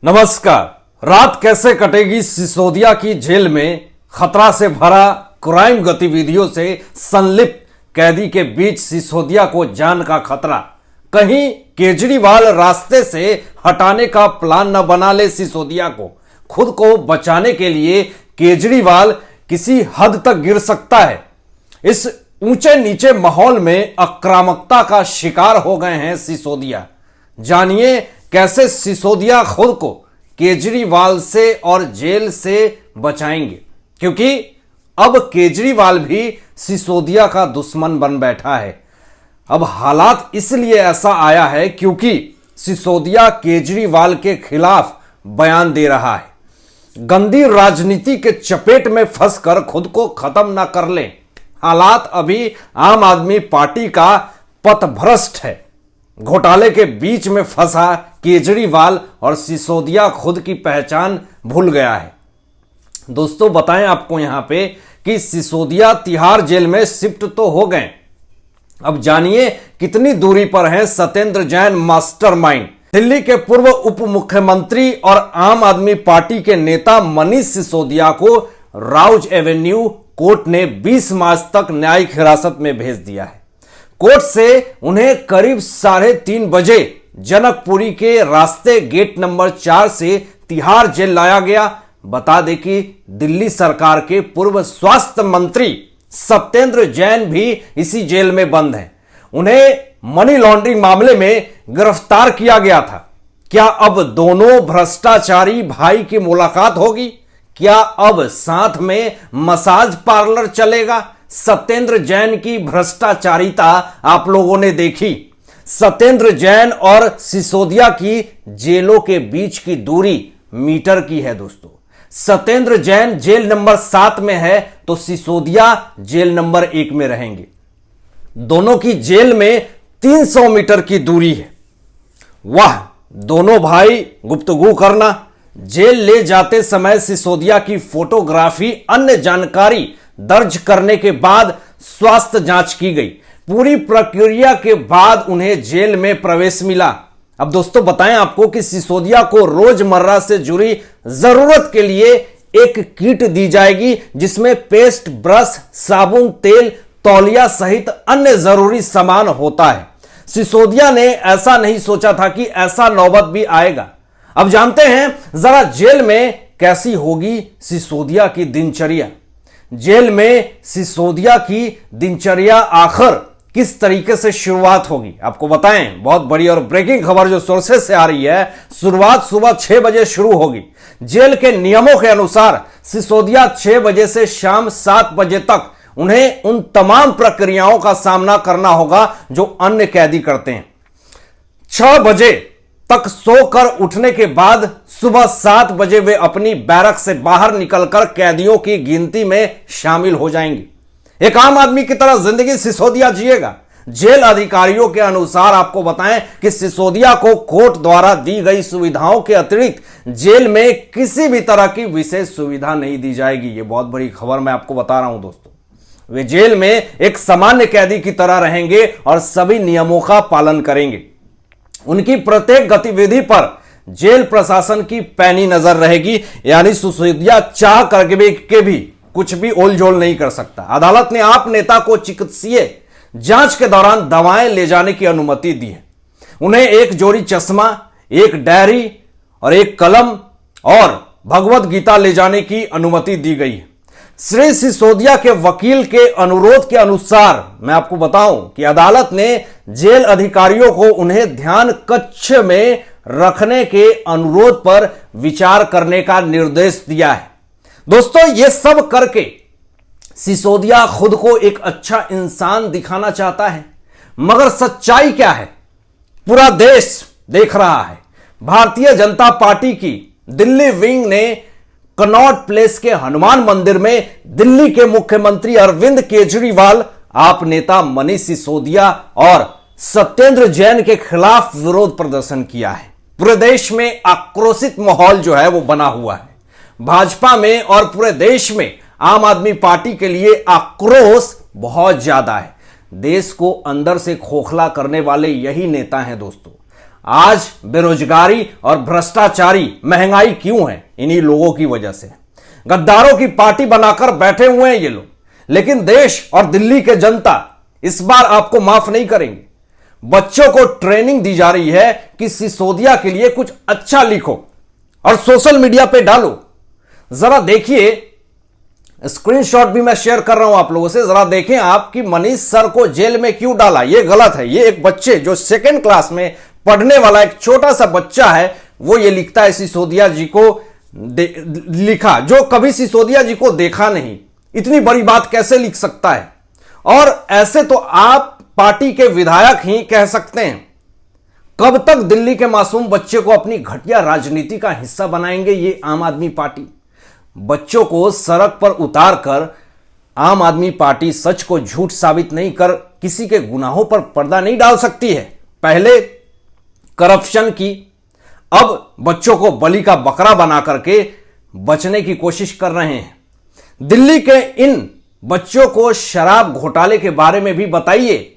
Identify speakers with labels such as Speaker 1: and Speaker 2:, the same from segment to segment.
Speaker 1: नमस्कार। रात कैसे कटेगी सिसोदिया की जेल में, खतरा से भरा क्राइम गतिविधियों से संलिप्त कैदी के बीच सिसोदिया को जान का खतरा। कहीं केजरीवाल रास्ते से हटाने का प्लान न बना ले सिसोदिया को। खुद को बचाने के लिए केजरीवाल किसी हद तक गिर सकता है। इस ऊंचे नीचे माहौल में आक्रामकता का शिकार हो गए हैं सिसोदिया। जानिए कैसे सिसोदिया खुद को केजरीवाल से और जेल से बचाएंगे, क्योंकि अब केजरीवाल भी सिसोदिया का दुश्मन बन बैठा है। अब हालात इसलिए ऐसा आया है क्योंकि सिसोदिया केजरीवाल के खिलाफ बयान दे रहा है। गंदी राजनीति के चपेट में फंसकर खुद को खत्म ना कर लें। हालात अभी आम आदमी पार्टी का पथभ्रष्ट है। घोटाले के बीच में फंसा केजरीवाल और सिसोदिया खुद की पहचान भूल गया है। दोस्तों बताएं आपको यहां पे कि सिसोदिया तिहाड़ जेल में शिफ्ट तो हो गए। अब जानिए कितनी दूरी पर हैं सत्येंद्र जैन मास्टरमाइंड। दिल्ली के पूर्व उप मुख्यमंत्री और आम आदमी पार्टी के नेता मनीष सिसोदिया को राउज एवेन्यू कोर्ट ने 20 मार्च तक न्यायिक हिरासत में भेज दिया है। कोर्ट से उन्हें करीब 3:30 बजे जनकपुरी के रास्ते गेट नंबर 4 से तिहाड़ जेल लाया गया। बता दें कि दिल्ली सरकार के पूर्व स्वास्थ्य मंत्री सत्येंद्र जैन भी इसी जेल में बंद हैं। उन्हें मनी लॉन्ड्रिंग मामले में गिरफ्तार किया गया था। क्या अब दोनों भ्रष्टाचारी भाई की मुलाकात होगी? क्या अब साथ में मसाज पार्लर चलेगा? सत्येंद्र जैन की भ्रष्टाचारिता आप लोगों ने देखी। सत्येंद्र जैन और सिसोदिया की जेलों के बीच की दूरी मीटर की है दोस्तों। सत्येंद्र जैन जेल नंबर 7 में है तो सिसोदिया जेल नंबर 1 में रहेंगे। दोनों की जेल में 300 मीटर की दूरी है। वाह, दोनों भाई गुफ्तगू करना। जेल ले जाते समय सिसोदिया की फोटोग्राफी, अन्य जानकारी दर्ज करने के बाद स्वास्थ्य जांच की गई। पूरी प्रक्रिया के बाद उन्हें जेल में प्रवेश मिला। अब दोस्तों बताएं आपको कि सिसोदिया को रोजमर्रा से जुड़ी जरूरत के लिए एक किट दी जाएगी, जिसमें पेस्ट, ब्रश, साबुन, तेल, तौलिया सहित अन्य जरूरी सामान होता है। सिसोदिया ने ऐसा नहीं सोचा था कि ऐसा नौबत भी आएगा। अब जानते हैं जरा जेल में कैसी होगी सिसोदिया की दिनचर्या। जेल में सिसोदिया की दिनचर्या आखिर किस तरीके से शुरुआत होगी आपको बताएं। बहुत बड़ी और ब्रेकिंग खबर जो सोर्सेस से आ रही है। शुरुआत सुबह 6 बजे शुरू होगी। जेल के नियमों के अनुसार सिसोदिया 6 बजे से शाम 7 बजे तक उन्हें उन तमाम प्रक्रियाओं का सामना करना होगा जो अन्य कैदी करते हैं। 6 बजे तक सोकर उठने के बाद सुबह 7 बजे वे अपनी बैरक से बाहर निकलकर कैदियों की गिनती में शामिल हो जाएंगे। एक आम आदमी की तरह जिंदगी सिसोदिया जिएगा। जेल अधिकारियों के अनुसार आपको बताएं कि सिसोदिया को कोर्ट द्वारा दी गई सुविधाओं के अतिरिक्त जेल में किसी भी तरह की विशेष सुविधा नहीं दी जाएगी। यह बहुत बड़ी खबर मैं आपको बता रहा हूं दोस्तों। वे जेल में एक सामान्य कैदी की तरह रहेंगे और सभी नियमों का पालन करेंगे। उनकी प्रत्येक गतिविधि पर जेल प्रशासन की पैनी नजर रहेगी, यानी सिसोदिया चाह करके भी कुछ भी ओलझोल नहीं कर सकता। अदालत ने आप नेता को चिकित्सीय जांच के दौरान दवाएं ले जाने की अनुमति दी है। उन्हें एक जोड़ी चश्मा, एक डायरी और एक कलम और भगवत गीता ले जाने की अनुमति दी गई है। श्री सिसोदिया के वकील के अनुरोध के अनुसार मैं आपको बताऊं कि अदालत ने जेल अधिकारियों को उन्हें ध्यान कक्ष में रखने के अनुरोध पर विचार करने का निर्देश दिया है। दोस्तों ये सब करके सिसोदिया खुद को एक अच्छा इंसान दिखाना चाहता है, मगर सच्चाई क्या है पूरा देश देख रहा है। भारतीय जनता पार्टी की दिल्ली विंग ने कनॉट प्लेस के हनुमान मंदिर में दिल्ली के मुख्यमंत्री अरविंद केजरीवाल, आप नेता मनीष सिसोदिया और सत्येंद्र जैन के खिलाफ विरोध प्रदर्शन किया है। पूरे देश में आक्रोशित माहौल जो है वो बना हुआ है। भाजपा में और पूरे देश में आम आदमी पार्टी के लिए आक्रोश बहुत ज्यादा है। देश को अंदर से खोखला करने वाले यही नेता हैं दोस्तों। आज बेरोजगारी और भ्रष्टाचारी महंगाई क्यों है? इन्हीं लोगों की वजह से। गद्दारों की पार्टी बनाकर बैठे हुए हैं ये लोग, लेकिन देश और दिल्ली के जनता इस बार आपको माफ नहीं करेंगे। बच्चों को ट्रेनिंग दी जा रही है कि सिसोदिया के लिए कुछ अच्छा लिखो और सोशल मीडिया पे डालो। जरा देखिए, स्क्रीनशॉट भी मैं शेयर कर रहा हूं आप लोगों से, जरा देखें आप कि मनीष सर को जेल में क्यों डाला। यह गलत है। ये एक बच्चे जो सेकेंड क्लास में पढ़ने वाला एक छोटा सा बच्चा है, वो ये लिखता है सिसोदिया जी को लिखा, जो कभी सिसोदिया जी को देखा नहीं। इतनी बड़ी बात कैसे लिख सकता है? और ऐसे तो आप पार्टी के विधायक ही कह सकते हैं। कब तक दिल्ली के मासूम बच्चे को अपनी घटिया राजनीति का हिस्सा बनाएंगे ये आम आदमी पार्टी? बच्चों को सड़क पर उतार कर आम आदमी पार्टी सच को झूठ साबित नहीं कर किसी के गुनाहों पर पर्दा नहीं डाल सकती है। पहले करप्शन की, अब बच्चों को बलि का बकरा बना करके बचने की कोशिश कर रहे हैं। दिल्ली के इन बच्चों को शराब घोटाले के बारे में भी बताइए।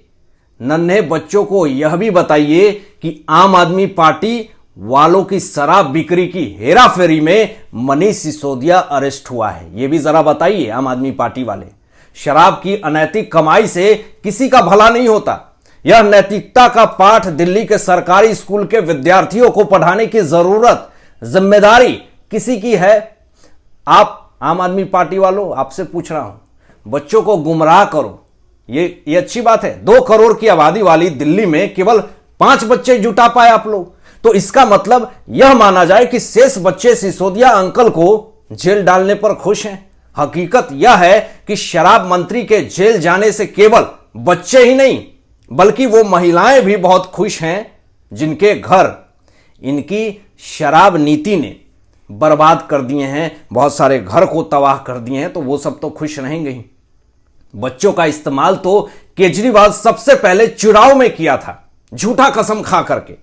Speaker 1: नन्हे बच्चों को यह भी बताइए कि आम आदमी पार्टी वालों की शराब बिक्री की हेराफेरी में मनीष सिसोदिया अरेस्ट हुआ है। यह भी जरा बताइए आम आदमी पार्टी वाले। शराब की अनैतिक कमाई से किसी का भला नहीं होता। यह नैतिकता का पाठ दिल्ली के सरकारी स्कूल के विद्यार्थियों को पढ़ाने की जरूरत, जिम्मेदारी किसी की है? आप आम आदमी पार्टी वालों, आपसे पूछ रहा हूं, बच्चों को गुमराह करो, ये अच्छी बात है। 2 करोड़ की आबादी वाली दिल्ली में केवल 5 बच्चे जुटा पाए आप लोग, तो इसका मतलब यह माना जाए कि शेष बच्चे सिसोदिया अंकल को जेल डालने पर खुश हैं। हकीकत यह है कि शराब मंत्री के जेल जाने से केवल बच्चे ही नहीं बल्कि वो महिलाएं भी बहुत खुश हैं जिनके घर इनकी शराब नीति ने बर्बाद कर दिए हैं, बहुत सारे घर को तबाह कर दिए हैं, तो वो सब तो खुश रहेंगे ही। बच्चों का इस्तेमाल तो केजरीवाल सबसे पहले चुनाव में किया था, झूठा कसम खा करके।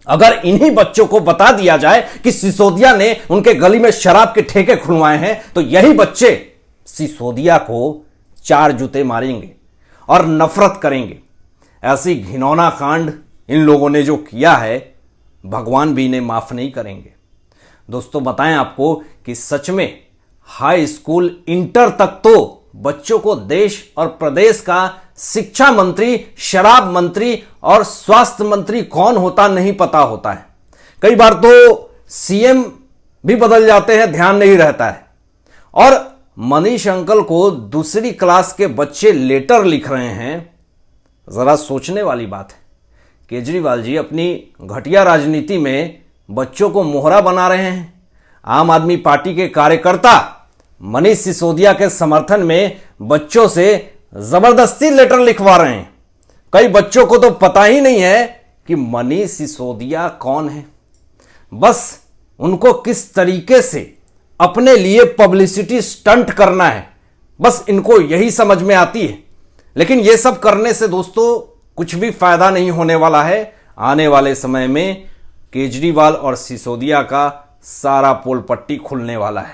Speaker 1: अगर इन्हीं बच्चों को बता दिया जाए कि सिसोदिया ने उनके गली में शराब के ठेके खुलवाए हैं, तो यही बच्चे सिसोदिया को 4 जूते मारेंगे और नफरत करेंगे। ऐसी घिनौना कांड इन लोगों ने जो किया है, भगवान भी इन्हें माफ नहीं करेंगे। दोस्तों, बताएं आपको कि सच में हाई स्कूल, इंटर तक तो बच्चों को देश और प्रदेश का शिक्षा मंत्री, शराब मंत्री और स्वास्थ्य मंत्री कौन होता नहीं पता होता है। कई बार तो सीएम भी बदल जाते हैं, ध्यान नहीं रहता है। और मनीष अंकल को दूसरी क्लास के बच्चे लेटर लिख रहे हैं, जरा सोचने वाली बात है। केजरीवाल जी अपनी घटिया राजनीति में बच्चों को मोहरा बना रहे हैं। आम आदमी पार्टी के कार्यकर्ता मनीष सिसोदिया के समर्थन में बच्चों से जबरदस्ती लेटर लिखवा रहे हैं। कई बच्चों को तो पता ही नहीं है कि मनीष सिसोदिया कौन है। बस उनको किस तरीके से अपने लिए पब्लिसिटी स्टंट करना है, बस इनको यही समझ में आती है। लेकिन यह सब करने से दोस्तों कुछ भी फायदा नहीं होने वाला है। आने वाले समय में केजरीवाल और सिसोदिया का सारा पोल पट्टी खुलने वाला है।